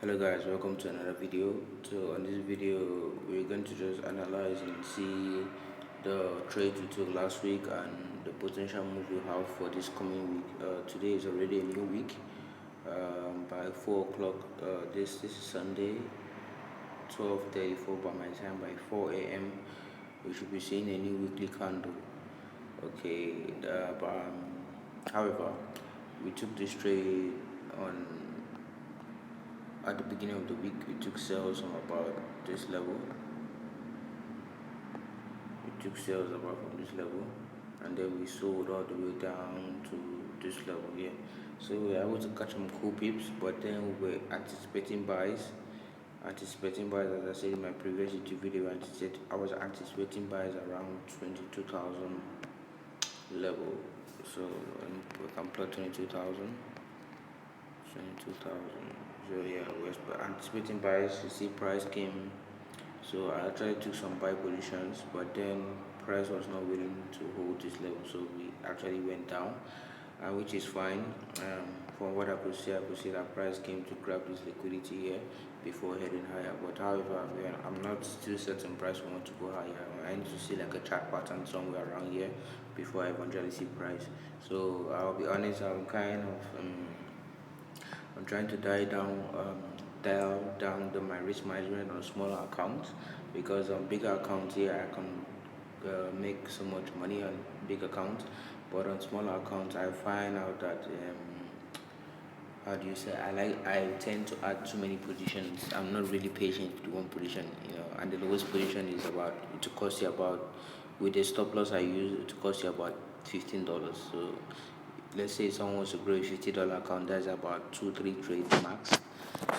Hello guys, welcome to another video. So on this video we're going to just analyze and see the trades we took last week and the potential move we have for this coming week. Today is already a new week. By 4 o'clock, this is Sunday, 12:34 by my time. By 4 a.m. we should be seeing a new weekly candle. Okay, however, we took this trade on at the beginning of the week. We took sales from about this level. We took sales about from this level, and then we sold all the way down to this level here. So we were able to catch some cool pips, but then we were anticipating buys. Anticipating buys, as I said in my previous YouTube video, I was anticipating buys around 22,000 level. So we can plot 22,000. So yeah, we're anticipating buys. You see price came, so I actually took some buy positions, but then price was not willing to hold this level, so we actually went down, which is fine. From what I could see that price came to grab this liquidity here before heading higher. But however, I'm not still certain price will want to go higher. I need to see like a chart pattern somewhere around here before I eventually see price. So I'll be honest, I'm trying to dial down my risk management on smaller accounts, because on bigger accounts here I can make so much money on big accounts, but on smaller accounts I find out that how do you say, I tend to add too many positions. I'm not really patient with one position, and the lowest position is about to cost you about, with the stop loss I use, it cost you about $15. So let's say someone wants to grow a $50 account, that's about 2-3 trades max.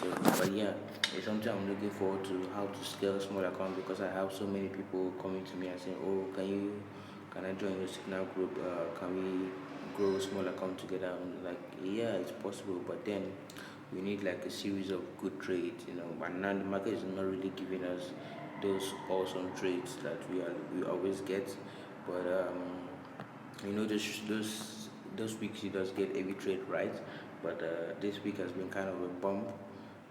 So but yeah, it's something I'm looking forward to, how to scale a small account, because I have so many people coming to me and saying, oh, can I join your signal group, can we grow a small account together? I'm like, yeah, it's possible, but then we need like a series of good trades, and now the market is not really giving us those awesome trades that we always get. But those weeks he does get every trade right, but this week has been kind of a bump.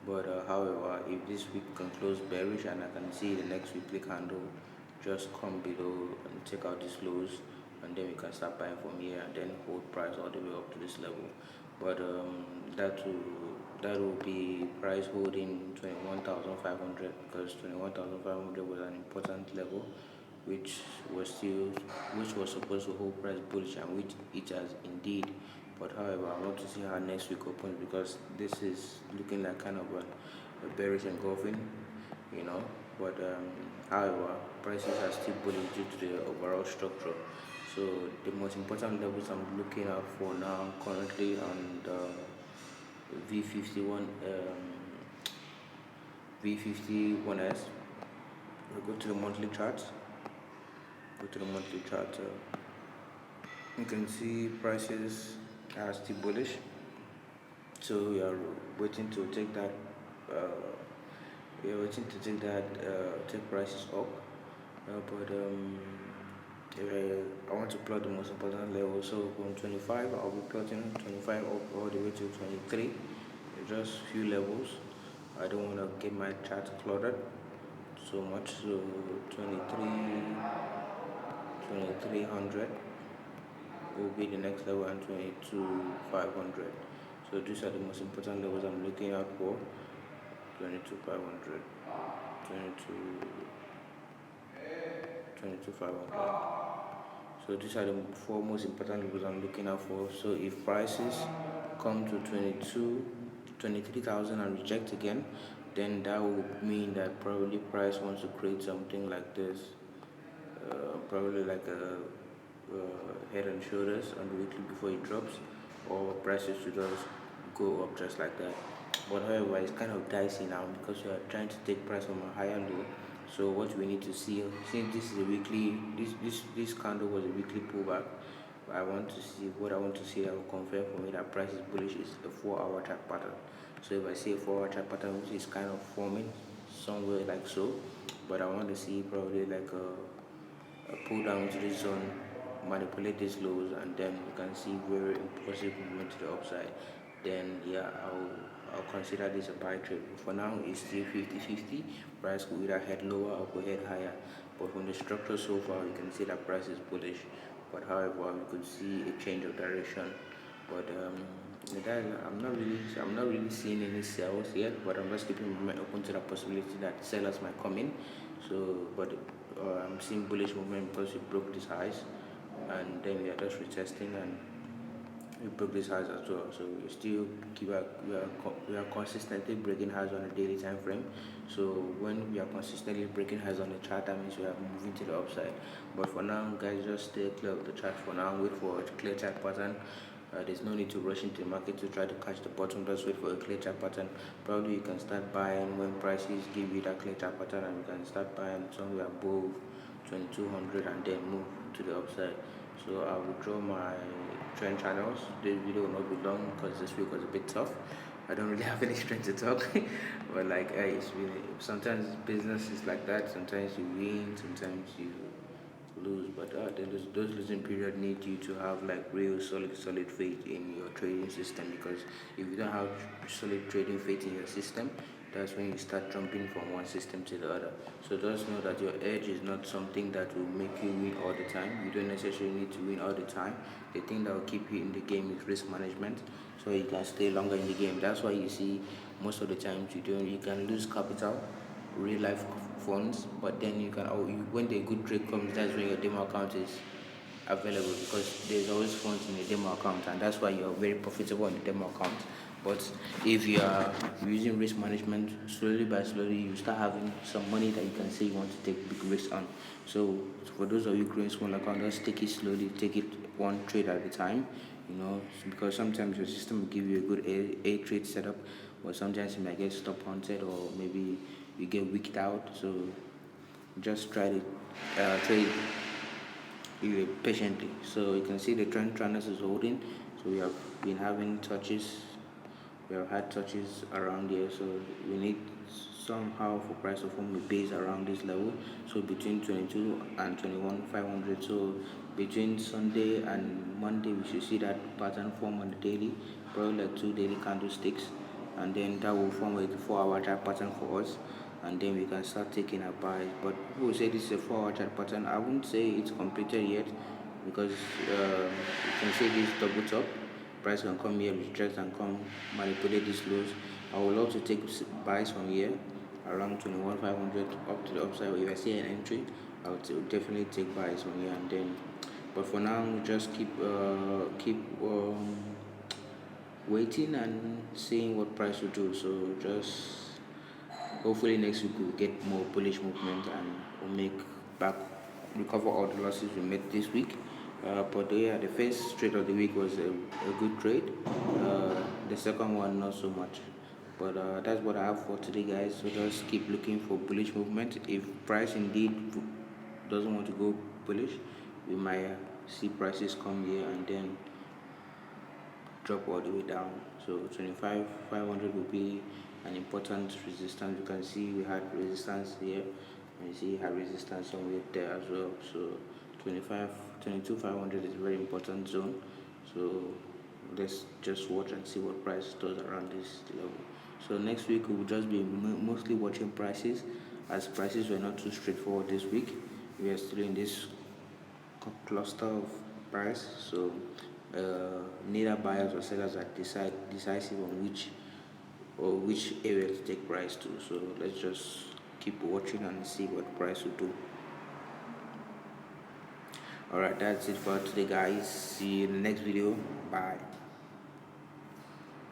But however, if this week can close bearish and I can see the next weekly candle just come below and take out these lows, and then we can start buying from here and then hold price all the way up to this level. But that will be price holding 21,500, because 21,500 was an important level, which was supposed to hold price bullish, and which it has indeed. But however, I want to see how next week opens, because this is looking like kind of a bearish engulfing, but however, prices are still bullish due to the overall structure. So the most important levels I'm looking out for now currently on the V51 V51s. We'll go to the monthly chart. You can see prices are still bullish, so we are waiting to take that take prices up. But I want to plot the most important level. So from 25, I'll be plotting 25 up all the way to 23. Just few levels. I don't want to get my chart cluttered so much. So 2300 will be the next level, and 22,500. So these are the most important levels I'm looking out for. 22,500, 22,500. So these are the 4 most important levels I'm looking out for. So if prices come to 23,000 and reject again, then that will mean that probably price wants to create something like this, probably like a head and shoulders on the weekly before it drops, or prices should just go up just like that. But however, it's kind of dicey now, because we are trying to take price from a higher low. So what we need to see, since this is a weekly, this candle was a weekly pullback, what I want to see that will confirm for me that price is bullish is the 4-hour chart pattern. So if I see a 4-hour chart pattern which is kind of forming somewhere like so, but I want to see probably like a pull down to this zone, manipulate these lows, and then you can see very impulsive movement to the upside, then yeah, I'll consider this a buy trade. For now, it's still 50-50. Price could either head lower or could head higher. But from the structure so far, you can see that price is bullish. But however, we could see a change of direction. But I'm not really seeing any sales yet. But I'm just keeping my mind open to the possibility that sellers might come in. So, but I'm seeing bullish movement because we broke these highs, and then we are just retesting, and we broke these highs as well. So we still we are consistently breaking highs on a daily time frame. So when we are consistently breaking highs on the chart, that means we are moving to the upside. But for now, guys, just stay clear of the chart for now. Wait for a clear chart pattern. There's no need to rush into the market to try to catch the bottom. Just wait for a clear chart pattern. Probably you can start buying when prices give you that clear chart pattern, and you can start buying somewhere above 2200 and then move to the upside. So I will draw my trend channels. This video will not be long because this week was a bit tough. I don't really have any strength to talk, but like, it's really, sometimes business is like that. Sometimes you win, sometimes you lose. But those losing period need you to have like real solid faith in your trading system, because if you don't have solid trading faith in your system, that's when you start jumping from one system to the other. So just know that your edge is not something that will make you win all the time. You don't necessarily need to win all the time. The thing that will keep you in the game is risk management, so you can stay longer in the game. That's why you see most of the times you can lose capital, real life funds, but then you can, when the good trade comes, that's when your demo account is available, because there's always funds in the demo account, and that's why you're very profitable on the demo account. But if you are using risk management, slowly by slowly you start having some money that you can say you want to take big risks on. So for those of you growing small account, just take it slowly, take it one trade at a time, because sometimes your system will give you a good a trade setup, but sometimes you might get stop haunted, or maybe you get wicked out. So just try to trade patiently. So you can see the trend channels is holding. So we have been having touches. We have had touches around here. So we need somehow for price to form a base around this level. So between 22 and 21,500. So between Sunday and Monday, we should see that pattern form on the daily, probably like 2 daily candlesticks, and then that will form a 4-hour chart pattern for us, and then we can start taking a buy. But people say this is a 4-hour chart pattern. I wouldn't say it's completed yet, because you can see this double top. Price can come here, reject, and come manipulate these lows. I would love to take buys from here around 21,500 up to the upside. If I see an entry, I would definitely take buys from here, and then. But for now, just keep waiting and seeing what price will do. So just hopefully next week we'll get more bullish movement, and we'll recover all the losses we made this week. But yeah, the first trade of the week was a good trade. The second one not so much. But that's what I have for today, guys. So just keep looking for bullish movement. If price indeed doesn't want to go bullish, we might see prices come here and then drop all the way down. So 25,500 will be an important resistance. You can see we had resistance here, and you see we had resistance somewhere there as well. So 22,500 is a very important zone. So let's just watch and see what price does around this level. So next week we will just be mostly watching prices, as prices were not too straightforward this week. We are still in this cluster of price, so neither buyers or sellers are decisive on which area to take price to. So let's just keep watching and see what price will do. Alright, that's it for today, guys. See you in the next video. Bye.